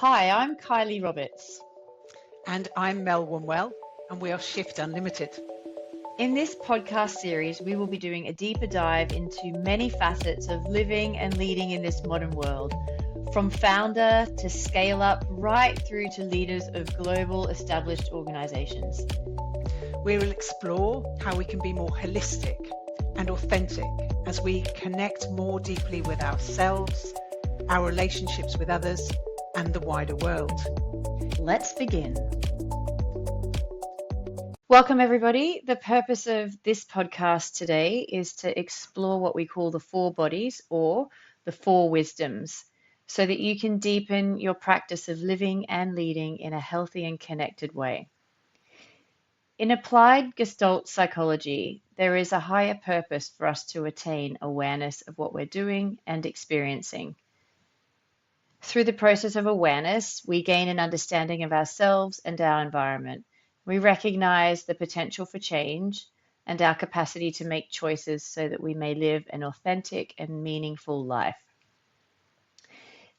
Hi, I'm Kylie Roberts. And I'm Mel Wunwell, and we are Shift Unlimited. In this podcast series, we will be doing a deeper dive into many facets of living and leading in this modern world, from founder to scale up, right through to leaders of global established organizations. We will explore how we can be more holistic and authentic as we connect more deeply with ourselves, our relationships with others, and the wider world. Let's begin. Welcome, everybody. The purpose of this podcast today is to explore what we call the four bodies or the four wisdoms, so that you can deepen your practice of living and leading in a healthy and connected way. In applied Gestalt psychology, there is a higher purpose for us to attain awareness of what we're doing and experiencing. Through the process of awareness, we gain an understanding of ourselves and our environment. We recognize the potential for change and our capacity to make choices so that we may live an authentic and meaningful life.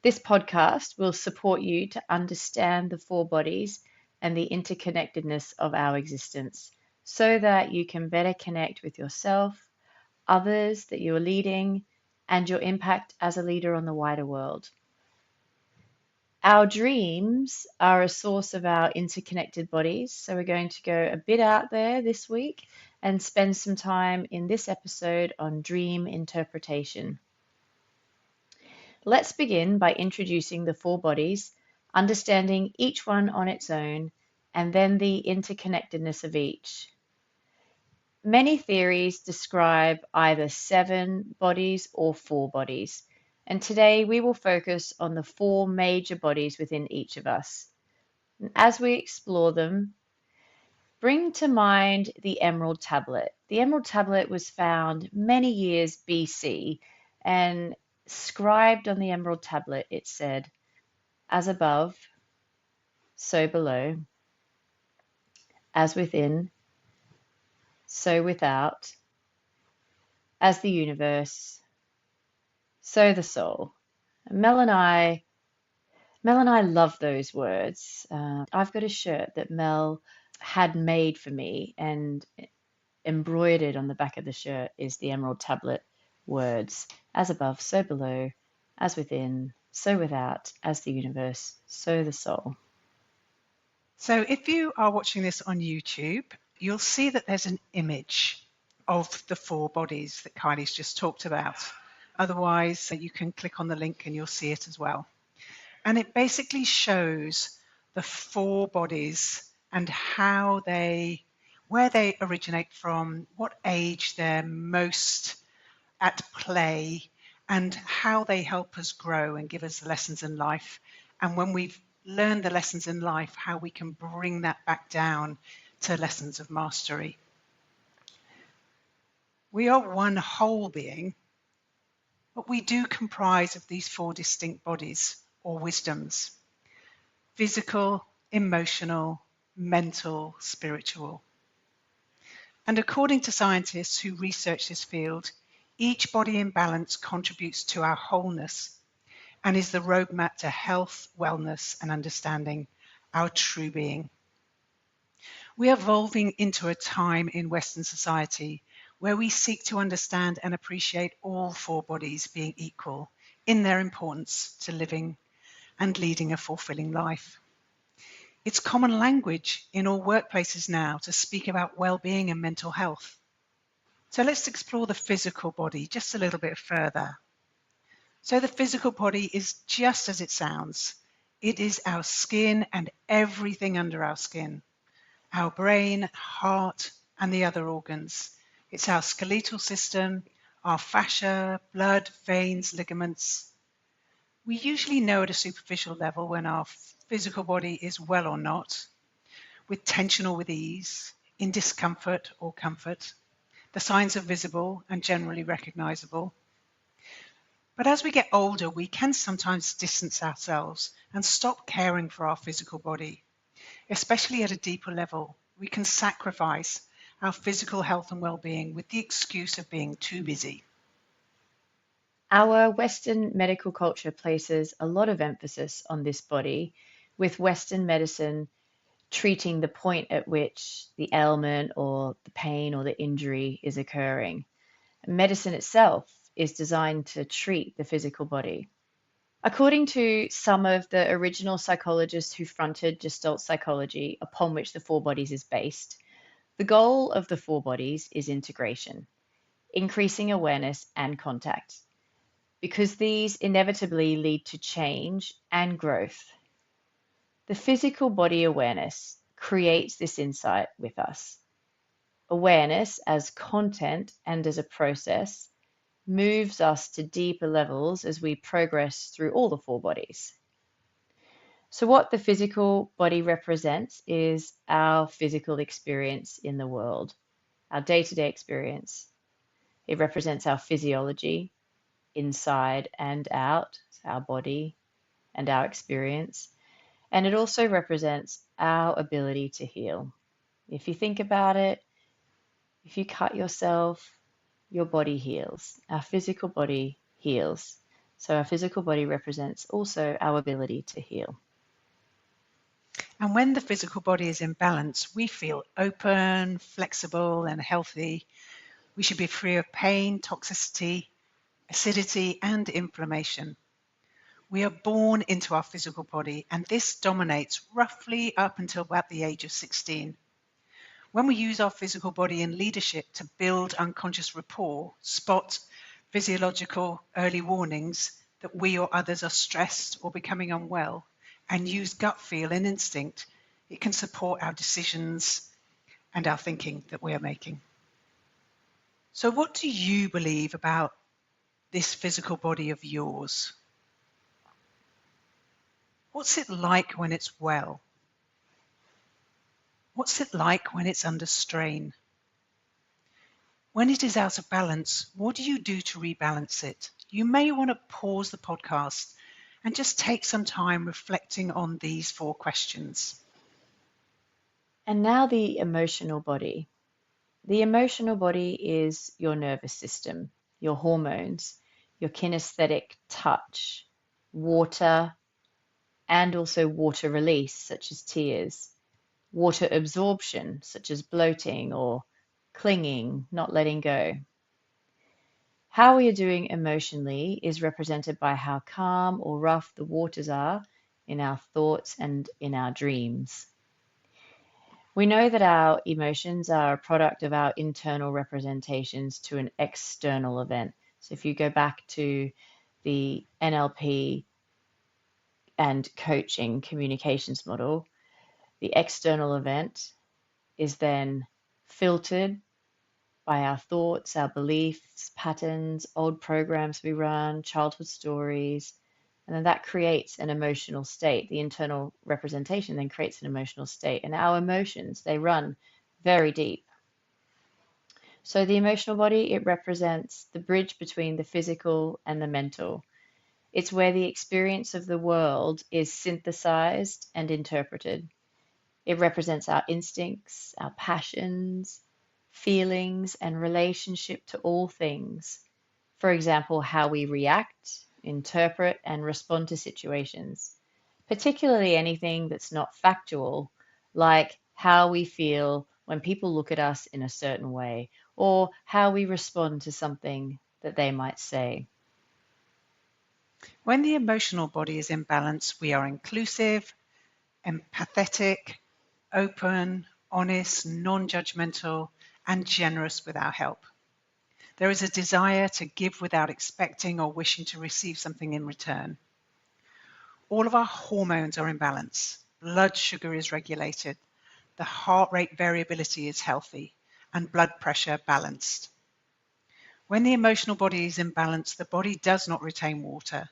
This podcast will support you to understand the four bodies and the interconnectedness of our existence so that you can better connect with yourself, others that you are leading, and your impact as a leader on the wider world. Our dreams are a source of our interconnected bodies, so we're going to go a bit out there this week and spend some time in this episode on dream interpretation. Let's begin by introducing the four bodies, understanding each one on its own, and then the interconnectedness of each. Many theories describe either 7 bodies or 4 bodies. And today we will focus on the 4 major bodies within each of us. And as we explore them, bring to mind the Emerald Tablet. The Emerald Tablet was found many years BC, and scribed on the Emerald Tablet it said, "As above, so below, as within, so without, as the universe, so the soul." Mel and I love those words. I've got a shirt that Mel had made for me, and embroidered on the back of the shirt is the Emerald Tablet words: "As above, so below, as within, so without, as the universe, so the soul." So if you are watching this on YouTube, you'll see that there's an image of the four bodies that Kylie's just talked about. Otherwise, you can click on the link and you'll see it as well. And it basically shows the four bodies and where they originate from, what age they're most at play, and how they help us grow and give us the lessons in life. And when we've learned the lessons in life, how we can bring that back down to lessons of mastery. We are one whole being, but we do comprise of these 4 distinct bodies or wisdoms: physical, emotional, mental, spiritual. And according to scientists who research this field, each body in balance contributes to our wholeness and is the roadmap to health, wellness, and understanding our true being. We are evolving into a time in Western society where we seek to understand and appreciate all 4 bodies being equal in their importance to living and leading a fulfilling life. It's common language in all workplaces now to speak about well-being and mental health. So let's explore the physical body just a little bit further. So the physical body is just as it sounds. It is our skin and everything under our skin, our brain, heart, and the other organs. It's our skeletal system, our fascia, blood, veins, ligaments. We usually know at a superficial level when our physical body is well or not, with tension or with ease, in discomfort or comfort. The signs are visible and generally recognizable. But as we get older, we can sometimes distance ourselves and stop caring for our physical body, especially at a deeper level. We can sacrifice our physical health and well-being with the excuse of being too busy. Our Western medical culture places a lot of emphasis on this body, with Western medicine treating the point at which the ailment or the pain or the injury is occurring. Medicine itself is designed to treat the physical body. According to some of the original psychologists who fronted Gestalt psychology, upon which the Four Bodies is based, the goal of the Four Bodies is integration, increasing awareness and contact, because these inevitably lead to change and growth. The physical body awareness creates this insight with us. Awareness as content and as a process moves us to deeper levels as we progress through all the four bodies. So, what the physical body represents is our physical experience in the world, our day to day experience. It represents our physiology, inside and out, our body and our experience. And it also represents our ability to heal. If you think about it, if you cut yourself, your body heals. Our physical body heals. So our physical body represents also our ability to heal. And when the physical body is in balance, we feel open, flexible, and healthy. We should be free of pain, toxicity, acidity, and inflammation. We are born into our physical body, and this dominates roughly up until about the age of 16. When we use our physical body in leadership to build unconscious rapport, spot physiological early warnings that we or others are stressed or becoming unwell, and use gut feel and instinct, it can support our decisions and our thinking that we are making. So what do you believe about this physical body of yours? What's it like when it's well? What's it like when it's under strain? When it is out of balance, what do you do to rebalance it? You may want to pause the podcast and just take some time reflecting on these 4 questions. And now the emotional body. The emotional body is your nervous system, your hormones, your kinesthetic touch, water, and also water release, such as tears, water absorption, such as bloating or clinging, not letting go. How we are doing emotionally is represented by how calm or rough the waters are in our thoughts and in our dreams. We know that our emotions are a product of our internal representations to an external event. So if you go back to the NLP and coaching communications model, the external event is then filtered by our thoughts, our beliefs, patterns, old programs we run, childhood stories, and then that creates an emotional state. The internal representation then creates an emotional state. And our emotions, they run very deep. So the emotional body, it represents the bridge between the physical and the mental. It's where the experience of the world is synthesized and interpreted. It represents our instincts, our passions, feelings, and relationship to all things. For example, how we react, interpret, and respond to situations, particularly anything that's not factual, like how we feel when people look at us in a certain way, or how we respond to something that they might say. When the emotional body is in balance, we are inclusive, empathetic, open, honest, non-judgmental, and generous with our help. There is a desire to give without expecting or wishing to receive something in return. All of our hormones are in balance. Blood sugar is regulated. The heart rate variability is healthy, and blood pressure balanced. When the emotional body is in balance, the body does not retain water,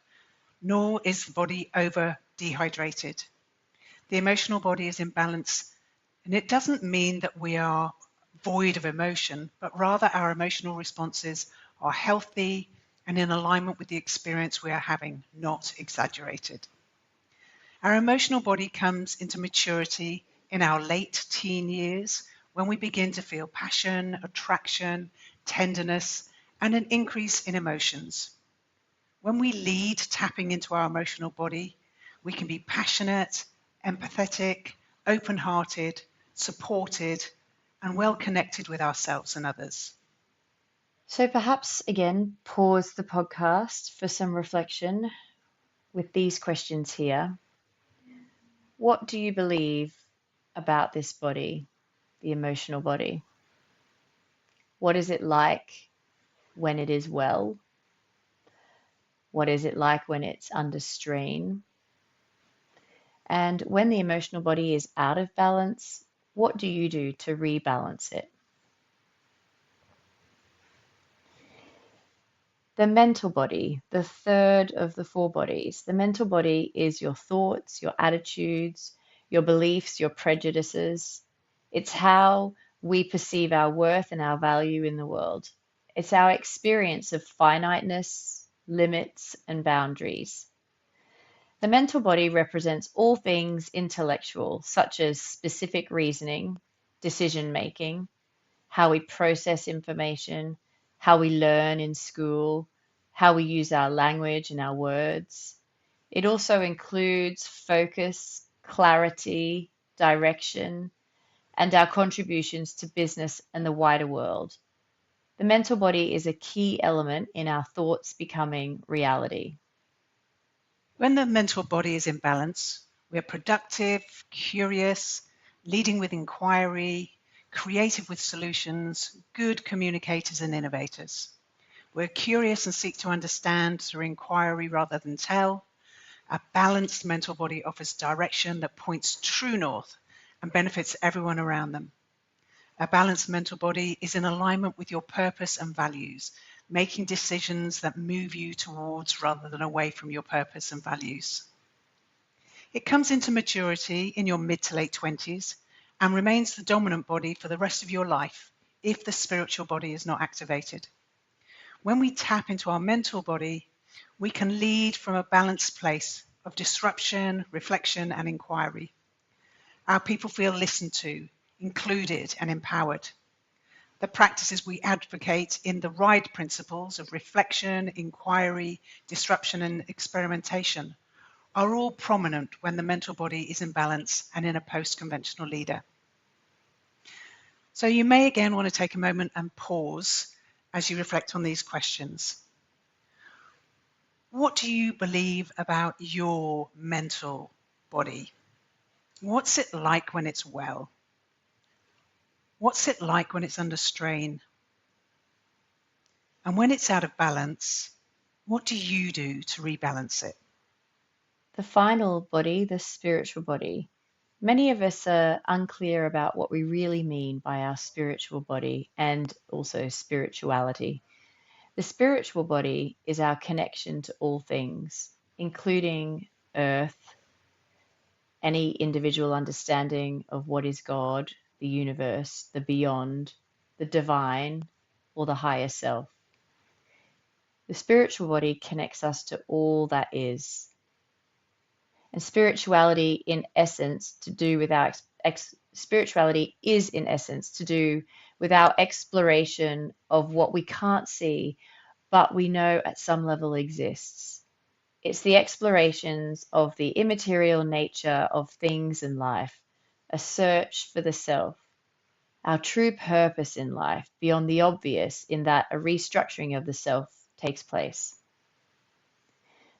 nor is the body over dehydrated. The emotional body is in balance, and it doesn't mean that we are void of emotion, but rather our emotional responses are healthy and in alignment with the experience we are having, not exaggerated. Our emotional body comes into maturity in our late teen years when we begin to feel passion, attraction, tenderness, and an increase in emotions. When we lead tapping into our emotional body, we can be passionate, empathetic, open-hearted, supported, and well connected with ourselves and others. So perhaps again, pause the podcast for some reflection with these questions here. What do you believe about this body, the emotional body? What is it like when it is well? What is it like when it's under strain? And when the emotional body is out of balance, what do you do to rebalance it? The mental body, the third of the four bodies. The mental body is your thoughts, your attitudes, your beliefs, your prejudices. It's how we perceive our worth and our value in the world. It's our experience of finiteness, limits, and boundaries. The mental body represents all things intellectual, such as specific reasoning, decision making, how we process information, how we learn in school, how we use our language and our words. It also includes focus, clarity, direction, and our contributions to business and the wider world. The mental body is a key element in our thoughts becoming reality. When the mental body is in balance, we are productive, curious, leading with inquiry, creative with solutions, good communicators and innovators. We're curious and seek to understand through inquiry rather than tell. A balanced mental body offers direction that points true north and benefits everyone around them. A balanced mental body is in alignment with your purpose and values, making decisions that move you towards rather than away from your purpose and values. It comes into maturity in your mid to late 20s and remains the dominant body for the rest of your life if the spiritual body is not activated. When we tap into our mental body, we can lead from a balanced place of disruption, reflection, and inquiry. Our people feel listened to, included, and empowered. The practices we advocate in the RIDE principles of reflection, inquiry, disruption, and experimentation are all prominent when the mental body is in balance and in a post-conventional leader. So you may again want to take a moment and pause as you reflect on these questions. What do you believe about your mental body? What's it like when it's well? What's it like when it's under strain? And when it's out of balance, what do you do to rebalance it? The final body, the spiritual body. Many of us are unclear about what we really mean by our spiritual body and also spirituality. The spiritual body is our connection to all things, including earth, any individual understanding of what is God, the universe, the beyond, the divine, or the higher self. The spiritual body connects us to all that is. And spirituality, in essence, to do with our spirituality is in essence to do with our exploration of what we can't see, but we know at some level exists. It's the explorations of the immaterial nature of things in life, a search for the self, our true purpose in life beyond the obvious, in that a restructuring of the self takes place.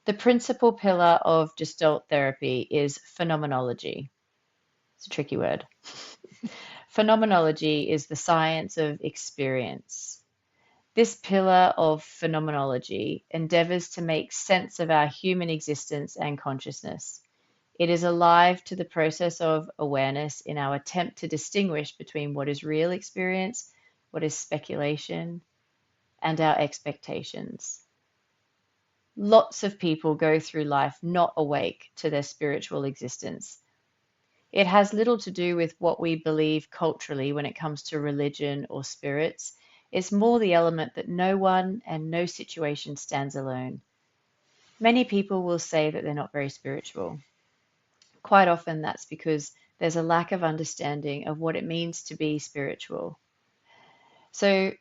The principal pillar of Gestalt therapy is phenomenology. It's a tricky word. Phenomenology is the science of experience. This pillar of phenomenology endeavors to make sense of our human existence and consciousness. It is alive to the process of awareness in our attempt to distinguish between what is real experience, what is speculation, and our expectations. Lots of people go through life not awake to their spiritual existence. It has little to do with what we believe culturally when it comes to religion or spirits. It's more the element that no one and no situation stands alone. Many people will say that they're not very spiritual. Quite often that's because there's a lack of understanding of what it means to be spiritual. So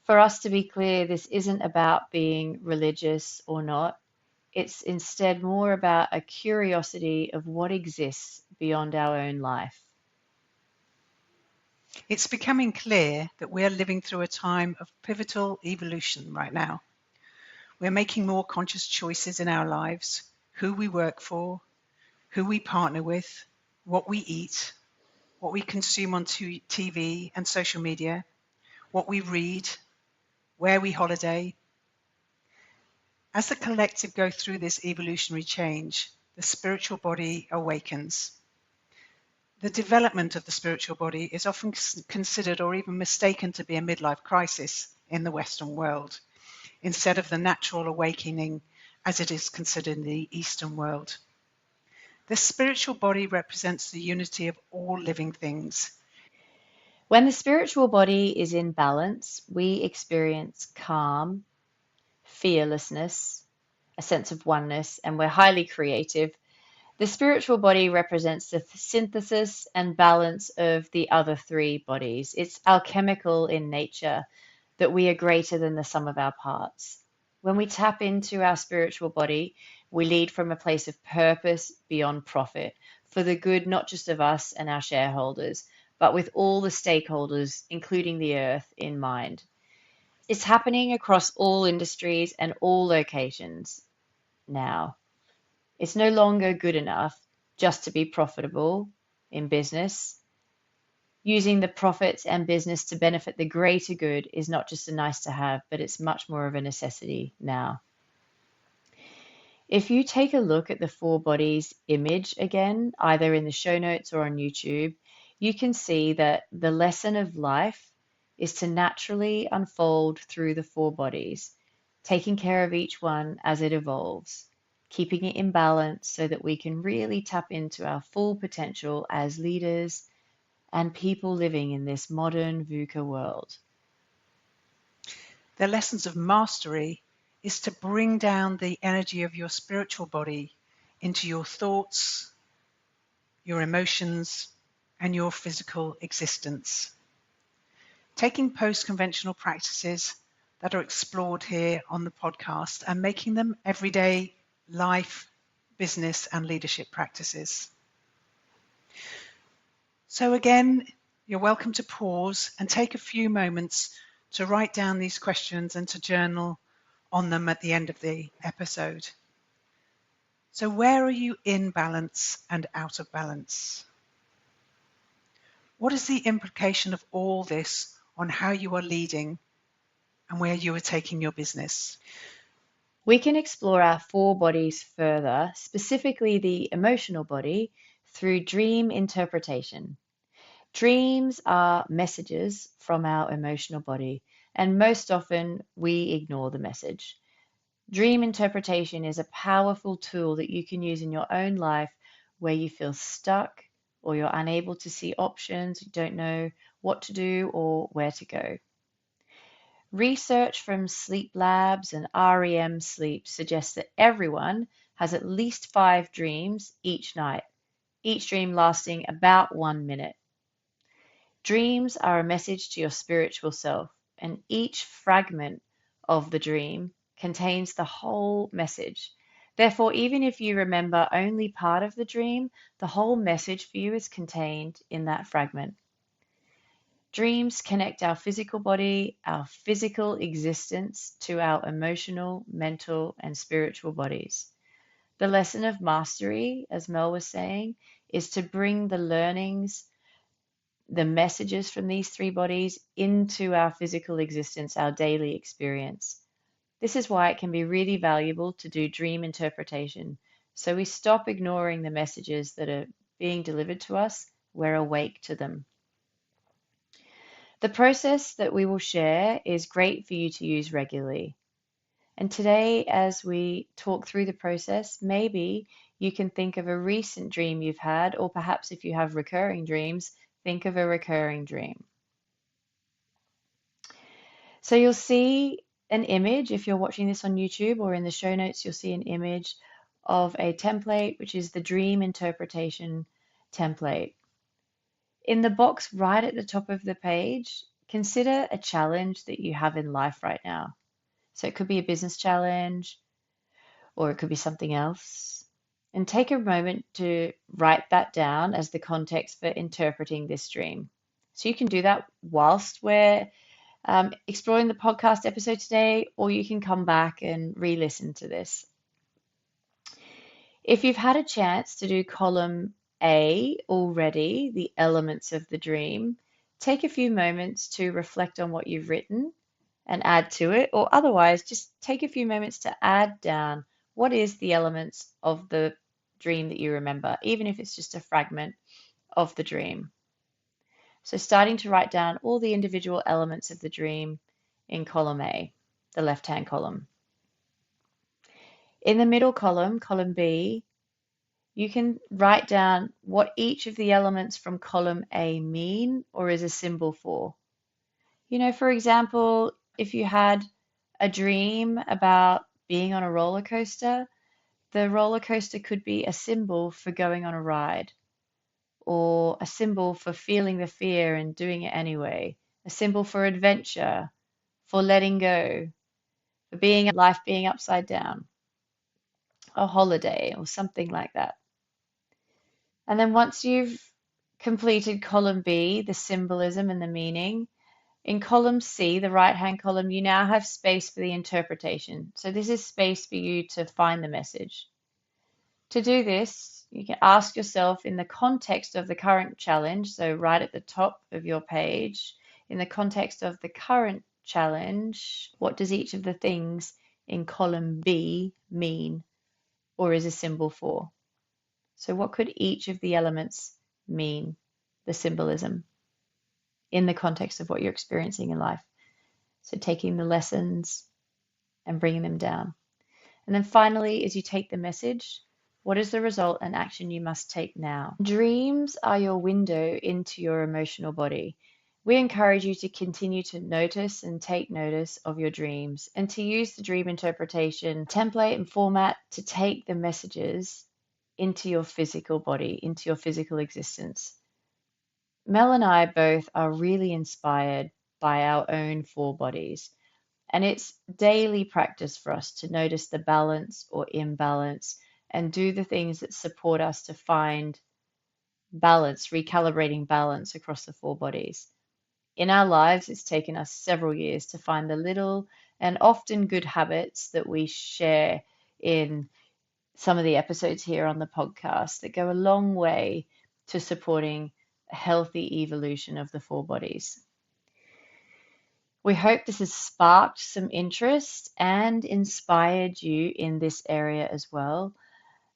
For us to be clear, this isn't about being religious or not. It's instead more about a curiosity of what exists beyond our own life. It's becoming clear that we're living through a time of pivotal evolution right now. We're making more conscious choices in our lives, who we work for, who we partner with, what we eat, what we consume on TV and social media, what we read, where we holiday. As the collective go through this evolutionary change, the spiritual body awakens. The development of the spiritual body is often considered or even mistaken to be a midlife crisis in the Western world, instead of the natural awakening as it is considered in the Eastern world. The spiritual body represents the unity of all living things. When the spiritual body is in balance, we experience calm, fearlessness, a sense of oneness, and we're highly creative. The spiritual body represents the synthesis and balance of the other three bodies. It's alchemical in nature that we are greater than the sum of our parts. When we tap into our spiritual body, we lead from a place of purpose beyond profit for the good not just of us and our shareholders, but with all the stakeholders, including the earth, in mind. It's happening across all industries and all locations now. It's no longer good enough just to be profitable in business. Using the profits and business to benefit the greater good is not just a nice to have, but it's much more of a necessity now. If you take a look at the four bodies image again, either in the show notes or on YouTube, you can see that the lesson of life is to naturally unfold through the four bodies, taking care of each one as it evolves, keeping it in balance so that we can really tap into our full potential as leaders and people living in this modern VUCA world. The lessons of mastery is to bring down the energy of your spiritual body into your thoughts, your emotions, and your physical existence. Taking post-conventional practices that are explored here on the podcast and making them everyday life, business, and leadership practices. So again, you're welcome to pause and take a few moments to write down these questions and to journal on them at the end of the episode. So where are you in balance and out of balance? What is the implication of all this on how you are leading and where you are taking your business? We can explore our four bodies further, specifically the emotional body, through dream interpretation. Dreams are messages from our emotional body, and most often we ignore the message. Dream interpretation is a powerful tool that you can use in your own life where you feel stuck or you're unable to see options, you don't know what to do or where to go. Research from sleep labs and REM sleep suggests that everyone has at least 5 dreams each night, each dream lasting about 1 minute. Dreams are a message to your spiritual self, and each fragment of the dream contains the whole message. Therefore, even if you remember only part of the dream, the whole message for you is contained in that fragment. Dreams connect our physical body, our physical existence, to our emotional, mental, and spiritual bodies. The lesson of mastery, as Mel was saying, is to bring the learnings, the messages from these three bodies into our physical existence, our daily experience. This is why it can be really valuable to do dream interpretation. So we stop ignoring the messages that are being delivered to us, we're awake to them. The process that we will share is great for you to use regularly. And today, as we talk through the process, maybe you can think of a recent dream you've had, or perhaps if you have recurring dreams, think of a recurring dream. So you'll see an image, if you're watching this on YouTube or in the show notes, you'll see an image of a template, which is the dream interpretation template. In the box right at the top of the page, consider a challenge that you have in life right now. So it could be a business challenge or it could be something else. And take a moment to write that down as the context for interpreting this dream. So you can do that whilst we're exploring the podcast episode today, or you can come back and re listen to this. If you've had a chance to do column A already, the elements of the dream, take a few moments to reflect on what you've written and add to it, or otherwise, just take a few moments to add down what is the elements of the dream that you remember, even if it's just a fragment of the dream. So, starting to write down all the individual elements of the dream in column A, the left hand column. In the middle column, column B, you can write down what each of the elements from column A mean or is a symbol for. For example, if you had a dream about being on a roller coaster, the roller coaster could be a symbol for going on a ride, or a symbol for feeling the fear and doing it anyway, a symbol for adventure, for letting go, for life being upside down, a holiday, or something like that. And then once you've completed column B, the symbolism and the meaning, in column C, the right-hand column, you now have space for the interpretation. So this is space for you to find the message. To do this, you can ask yourself in the context of the current challenge, so right at the top of your page, in the context of the current challenge, what does each of the things in column B mean or is a symbol for? So what could each of the elements mean, the symbolism, in the context of what you're experiencing in life? So taking the lessons and bringing them down. And then finally, as you take the message, what is the result and action you must take now? Dreams are your window into your emotional body. We encourage you to continue to notice and take notice of your dreams and to use the dream interpretation template and format to take the messages into your physical body, into your physical existence. Mel and I both are really inspired by our own four bodies. And it's daily practice for us to notice the balance or imbalance and do the things that support us to find balance, recalibrating balance across the four bodies. In our lives, it's taken us several years to find the little and often good habits that we share in some of the episodes here on the podcast that go a long way to supporting a healthy evolution of the four bodies. We hope this has sparked some interest and inspired you in this area as well.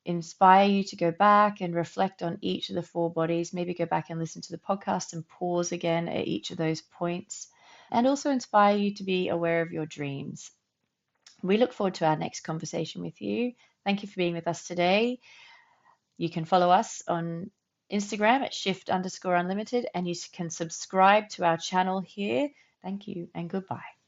Inspire you to go back and reflect on each of the four bodies, maybe go back and listen to the podcast and pause again at each of those points, and also inspire you to be aware of your dreams. We look forward to our next conversation with you. Thank you for being with us today. You can follow us on Instagram at shift_unlimited, and you can subscribe to our channel here. Thank you and goodbye.